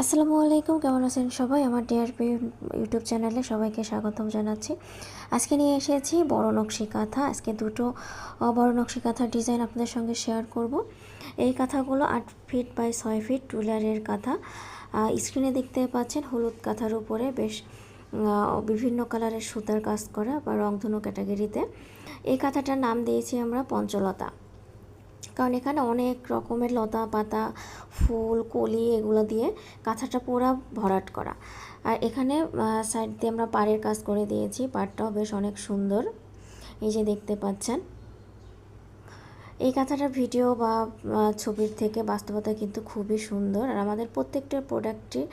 আসসালামু আলাইকুম, কেমন আছেন সবাই? আমার ডিআরপি ইউটিউব চ্যানেলে সবাইকে স্বাগতম জানাচ্ছি। আজকে নিয়ে এসেছি বড় নকশি কাঁথা। আজকে দুটো বড় নকশি কাঁথার ডিজাইন আপনাদের সঙ্গে শেয়ার করব। এই কাঁথাগুলো 8 ফিট বাই 6 ফিট টুলারের কাঁথা। স্ক্রিনে দেখতে পাচ্ছেন হলুদ কাঁথার উপরে বেশ বিভিন্ন কালারের সুতার কাজ করা বা রংধনু ক্যাটাগরিতে। এই কাঁথাটার নাম দিয়েছি আমরা পঞ্চলতা, কারণ এখানে অনেক রকমের লতা পাতা ফুল কলি এগুলো দিয়ে কাঁথাটা পুরা ভরাট করা। আর এখানে সাইড দিয়ে আমরা পাড়ের কাজ করে দিয়েছি, পাড়টাও বেশ অনেক সুন্দর, এই যে দেখতে পাচ্ছেন। এই কাঁথাটার ভিডিও বা ছবির থেকে বাস্তবতা কিন্তু খুবই সুন্দর, আর আমাদের প্রত্যেকটা প্রোডাক্টই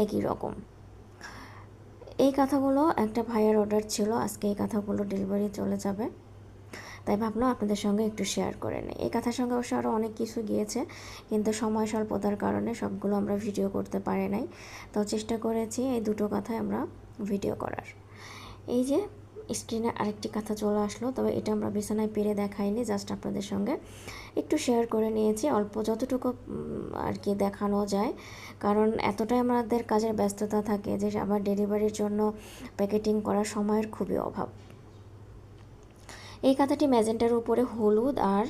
একই রকম। এই কাঁথাগুলো একটা ভাইয়ার অর্ডার ছিল, আজকে এই কাঁথাগুলো ডেলিভারি চলে যাবে, তাই ভাবলাম আপনাদের সঙ্গে একটু শেয়ার করে নিই। এই কাঁথার সঙ্গে অবশ্য আরও অনেক কিছু গিয়েছে, কিন্তু সময় স্বল্পতার কারণে সবগুলো আমরা ভিডিও করতে পারি নাই। তো চেষ্টা করেছি এই দুটো কাঁথায় আমরা ভিডিও করার। এই যে স্ক্রিনে আরেকটি কাঁথা চলে আসলো, তবে এটা আমরা বিছানায় পেরে দেখাইনি, জাস্ট আপনাদের সঙ্গে একটু শেয়ার করে নিয়েছি, অল্প যতটুকু আর কি দেখানো যায়, কারণ এতটাই আমাদের কাজের ব্যস্ততা থাকে যে আবার ডেলিভারির জন্য প্যাকেটিং করার সময়ের খুবই অভাব। এই কাঁথাটি ম্যাজেন্টার উপরে হলুদ আর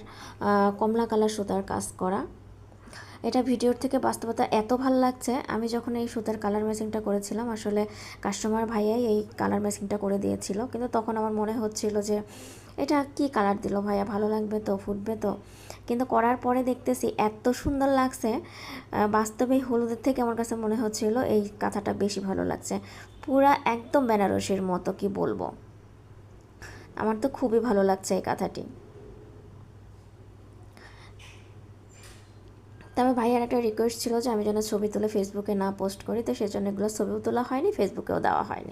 কমলা কালার সুতার কাজ করা। এটা ভিডিওর থেকে বাস্তবতা এত ভালো লাগছে। আমি যখন এই সুতার কালার ম্যাচিংটা করেছিলাম, আসলে কাস্টমার ভাইয়াই এই কালার ম্যাচিংটা করে দিয়েছিল, কিন্তু তখন আমার মনে হচ্ছিল যে এটা কি কালার দিল ভাইয়া, ভালো লাগবে তো, ফুটবে তো, কিন্তু করার পরে দেখতেছি এত সুন্দর লাগছে। বাস্তবে হলুদের থেকে আমার কাছে মনে হচ্ছিল এই কাঁথাটা বেশি ভালো লাগছে, পুরা একদম বেনারসির মতো, কি বলবো। আমার তো খুবই ভালো লাগছে এই কাঁথাটি। তবে ভাইয়ার একটা রিকোয়েস্ট ছিল যে আমি যেন ছবি তুলে ফেসবুকে না পোস্ট করি, তো সেজন্য এগুলো ছবিও তোলা হয়নি, ফেসবুকেও দেওয়া হয়নি।